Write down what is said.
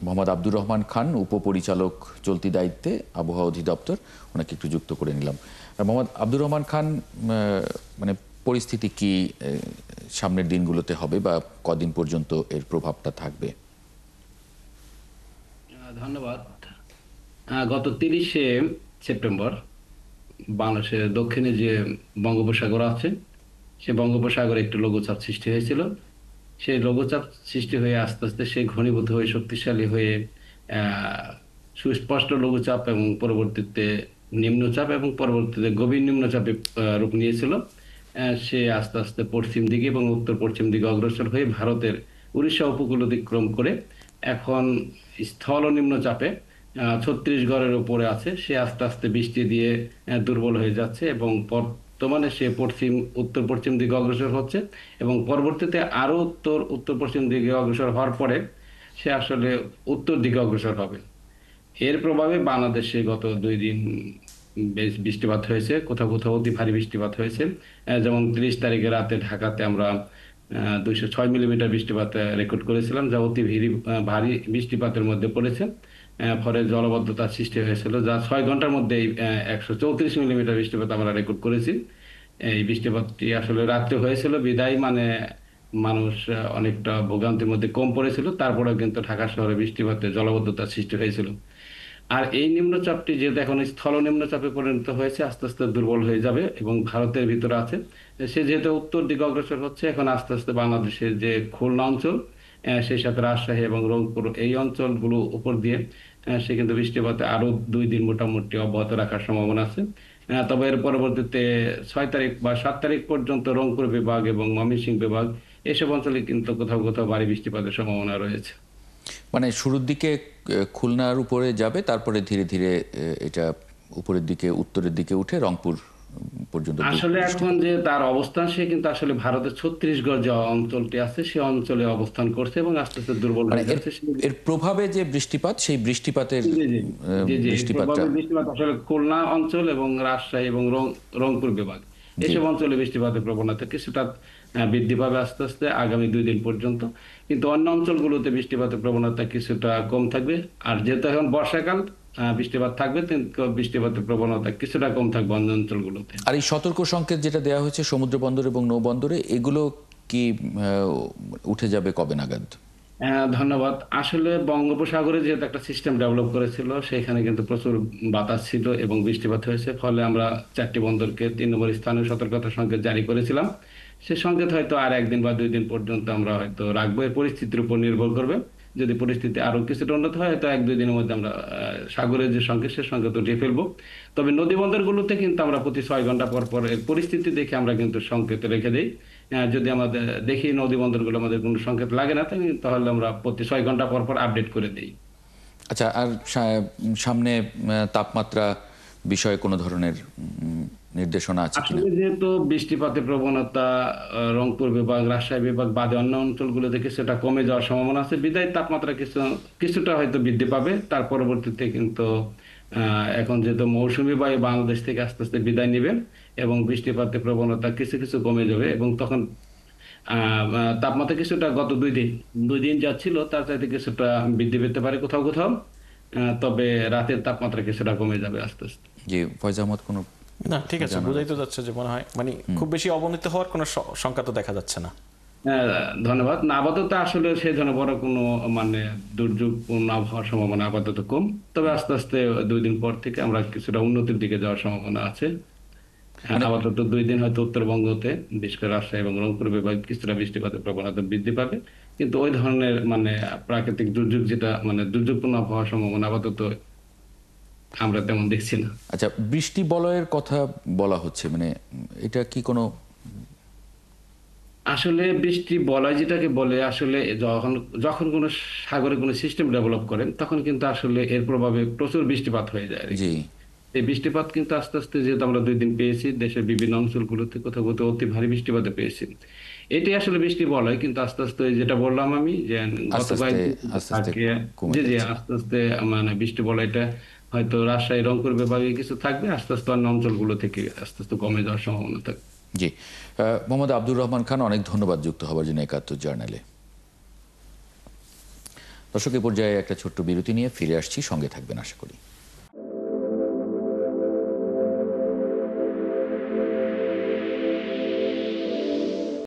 মোহাম্মদ আব্দুর রহমান খান, উপপরিচালক চলতি দায়িত্বে, আবহাওয়া অধিদপ্তর, ওনাকে একটু যুক্ত করে নিলাম। মোহাম্মদ আব্দুর রহমান খান, মানে পরিস্থিতি কি সামনের দিনগুলোতে হবে বা কদিন পর্যন্ত এর প্রভাবটা থাকবে? ধন্যবাদ। গত 30শে সেপ্টেম্বর বাংলাদেশের দক্ষিণে যে বঙ্গোপসাগর আছে, সে বঙ্গোপসাগরে একটু লঘুচাপ সৃষ্টি হয়েছিল। সেই লঘুচাপ সৃষ্টি হয়ে আস্তে আস্তে সে ঘনীভূত হয়ে শক্তিশালী হয়ে সুস্পষ্ট লঘুচাপ এবং পরবর্তীতে নিম্নচাপ এবং পরবর্তীতে গভীর নিম্নচাপে রূপ নিয়েছিল। সে আস্তে আস্তে পশ্চিম দিকে এবং উত্তর পশ্চিম দিকে অগ্রসর হয়ে ভারতের উড়িষ্যা উপকূল অতিক্রম করে এখন স্থল নিম্নচাপে ছত্তিশগড়ের উপরে আছে। সে আস্তে আস্তে বৃষ্টি দিয়ে দুর্বল হয়ে যাচ্ছে এবং বর্তমানে সে উত্তর পশ্চিম দিকে অগ্রসর হচ্ছে এবং পরবর্তীতে আরো উত্তর পশ্চিম দিকে অগ্রসর হওয়ার পরে সে আসলে উত্তর দিকে অগ্রসর হবে। এর প্রভাবে বাংলাদেশে গত 2 দিন বেশ বৃষ্টিপাত হয়েছে, কোথাও কোথাও অতি ভারী বৃষ্টিপাত হয়েছে। যেমন 30 তারিখে রাতে ঢাকাতে আমরা 206 মিলিমিটার বৃষ্টিপাত রেকর্ড করেছিলাম, যা অতি ভারী বৃষ্টিপাতের মধ্যে পড়েছে। ফলে জলবদ্ধতার সৃষ্টি হয়েছিল, যা 6 ঘন্টার মধ্যে 134 মিলিমিটার বৃষ্টিপাত আমরা রেকর্ড করেছি। এই বৃষ্টিপাতটি আসলে রাত্রে হয়েছিল বিদায় মানুষ অনেকটা ভোগান্তির মধ্যে কম পড়েছিল। তারপরেও কিন্তু ঢাকা শহরে বৃষ্টিপাতে জলবদ্ধতার সৃষ্টি হয়েছিল। আর এই নিম্নচাপটি যেহেতু এখন স্থল নিম্নচাপে পরিণত হয়েছে, আস্তে আস্তে দুর্বল হয়ে যাবে এবং ভারতের ভিতরে আছে। সে যেহেতু উত্তর দিকে অগ্রসর হচ্ছে, এখন আস্তে আস্তে বাংলাদেশের যে খুলনা অঞ্চল, সেই সাথে রাজশাহী এবং রংপুর, এই অঞ্চলগুলো উপর দিয়ে সে কিন্তু বৃষ্টিপাতে আরো 2 দিন মোটামুটি অব্যাহত রাখার সম্ভাবনা আছে। তবে এর পরবর্তীতে 6 তারিখ বা 7 তারিখ পর্যন্ত রংপুর বিভাগ এবং ময়মনসিংহ বিভাগ, এসব অঞ্চলে কিন্তু কোথাও কোথাও ভারী বৃষ্টিপাতের সম্ভাবনা রয়েছে। মানে শুরুর দিকে খুলনার উপরে যাবে, তারপরে ধীরে ধীরে এটা উপরের দিকে, উত্তরের দিকে উঠে রংপুর পর্যন্ত। আসলে এখন যে তার অবস্থান, সে কিন্তু আসলে ভারতের ছত্তিশগড় যে অঞ্চলটি আছে সে অঞ্চলে অবস্থান করছে এবং আস্তে আস্তে দুর্বল মানে হয়ে যাচ্ছে। এর প্রভাবে যে বৃষ্টিপাত, সেই বৃষ্টিপাতের জি জি জি জি বৃষ্টিপাতটা। প্রভাবে বৃষ্টিপাত আসলে খুলনা অঞ্চল এবং রাজশাহী এবং রংপুর বিভাগ, জি। এসব অঞ্চলে বৃষ্টিপাতের প্রবণতা কিছুটা বৃদ্ধি পাবে আস্তে আস্তে আগামী 2 দিন পর্যন্ত। কিন্তু অন্য অঞ্চলগুলোতে বৃষ্টিপাতের প্রবণতা কিছুটা কম থাকবে। আর যেহেতু এখন বর্ষাকাল, বৃষ্টিপাত থাকবে, কিন্তু বৃষ্টিপাতের প্রবণতা কিছুটা কম থাকবে অন্য অঞ্চলগুলোতে। আর এই সতর্ক সংকেত যেটা দেওয়া হয়েছে সমুদ্র বন্দর এবং নৌবন্দরে, এগুলো কি উঠে যাবে কবে নাগাদ? ধন্যবাদ। আসলে বঙ্গোপসাগরে যেহেতু একটা সিস্টেম ডেভেলপ করেছিল, সেখানে কিন্তু প্রচুর বাতাস ছিল এবং বৃষ্টিপাত হয়েছে। ফলে আমরা 4টি বন্দরকে 3 নম্বর স্থানীয় সতর্কতা সংকেত জারি করেছিলাম। সে সংকেত হয়তো আর 1 দিন বা 2 দিন পর্যন্ত আমরা হয়তো রাখবো। এর পরিস্থিতির উপর নির্ভর করবে। যদি পরিস্থিতি আরো কিছুটা উন্নত হয়, হয়তো 1-2 দিনের মধ্যে আমরা সাগরের যে সংকেত, সে সংকেত উঠিয়ে ফেলবো। তবে নদী বন্দরগুলোতে কিন্তু আমরা প্রতি 6 ঘন্টা পর পর এর পরিস্থিতি দেখে আমরা কিন্তু সংকেত রেখে দেই। যদি আমাদের দেখি নদী বন্দরগুলো আমাদের কোনো সংকেত লাগে না, তাহলে আমরা প্রতি 6 ঘন্টা পর পর আপডেট করে দিই। আচ্ছা, আর সামনে তাপমাত্রা বিষয়ে কোনো ধরনের নির্দেশনা আছে কিনা? আসলে যেহেতু বৃষ্টিপাতের প্রবণতা রংপুর বিভাগ, রাজশাহী বিভাগ বাদে অন্য অঞ্চলগুলোতে কিছুটা কমে যাওয়ার সম্ভাবনা আছে, বিদায় তাপমাত্রা কিছুটা হয়তো বৃদ্ধি পাবে। তার পরবর্তীতে কিন্তু এখন যেহেতু মৌসুমী বায়ু বাংলাদেশ থেকে আস্তে আস্তে বিদায় নিবে এবং বৃষ্টিপাতের প্রবণতা কিছু কিছু কমে যাবে এবং তখন তাপমাত্রা কিছুটা গত 2 দিন যা ছিল তার চাইতে কিছুটা বৃদ্ধি পেতে পারে কোথাও কোথাও। তবে রাতের তাপমাত্রা কিছুটা কমে যাবে আস্তে আস্তে। জি, ফয়জ আহমদ, কোনো না, ঠিক আছে, বোঝাই তো যাচ্ছে যে মনে হয় মানে খুব বেশি অবনতি হওয়ার কোনো সংখ্যা তো দেখা যাচ্ছে না। ধন্যবাদ। না, আপাতত আসলে সেই ধরনের বড় কোনো দুর্যোগপূর্ণ আবহাওয়ার সম্ভাবনা আপাতত কম। তবে আস্তে আস্তে 2 দিন পর থেকে আমরা কিছুটা উন্নতির দিকে যাওয়ার সম্ভাবনা আছে। আপাতত 2 দিন হয়তো উত্তরবঙ্গতে, বিশেষ করে রাজশাহী এবং রংপুর বিভাগ, কিছুটা বৃষ্টিপাতের প্রবণতা বৃদ্ধি পাবে। কিন্তু ওই ধরনের প্রাকৃতিক দুর্যোগ, যেটা দুর্যোগপূর্ণ আবহাওয়ার সম্ভাবনা আপাতত আমরা তেমন দেখছি না। আচ্ছা, বৃষ্টি বলয়ের কথা বলা হচ্ছে, মানে এটা কি কোনো? আসলে বৃষ্টি বলয় যেটাকে বলে, আসলে যখন যখন কোনো সাগরে কোনো সিস্টেম ডেভেলপ করে, তখন কিন্তু আসলে এর প্রভাবে প্রচুর বৃষ্টিপাত হয়ে যায় আর জি। কি। এই বৃষ্টিপাত কিন্তু আস্তে আস্তে, যেহেতু আমরা 2 দিন পেয়েছি, দেশের বিভিন্ন অঞ্চলগুলোতে কোথাও কোথাও অতি ভারী বৃষ্টিপাতে পেয়েছি। এটি আসলে বৃষ্টি বলয়, কিন্তু আস্তে আস্তে যেটা বললাম আমি, যে গত কয়েকদিন থাকে। জি জি আস্তে আস্তে বৃষ্টি বলয়টা হয়তো রাজশাহী রংপুর বিভাগে কিছু থাকবে, আস্তে আস্তে অন্য অঞ্চলগুলো থেকে আস্তে আস্তে কমে যাওয়ার সম্ভাবনা থাকবে। জি, মোহাম্মদ আব্দুর রহমান খান, অনেক ধন্যবাদ যুক্ত হওয়ার জন্য 71 জার্নালে। দর্শক, এই পর্যায়ে একটা ছোট্ট বিরতি নিয়ে ফিরে আসছি, সঙ্গে থাকবেন আশা করি।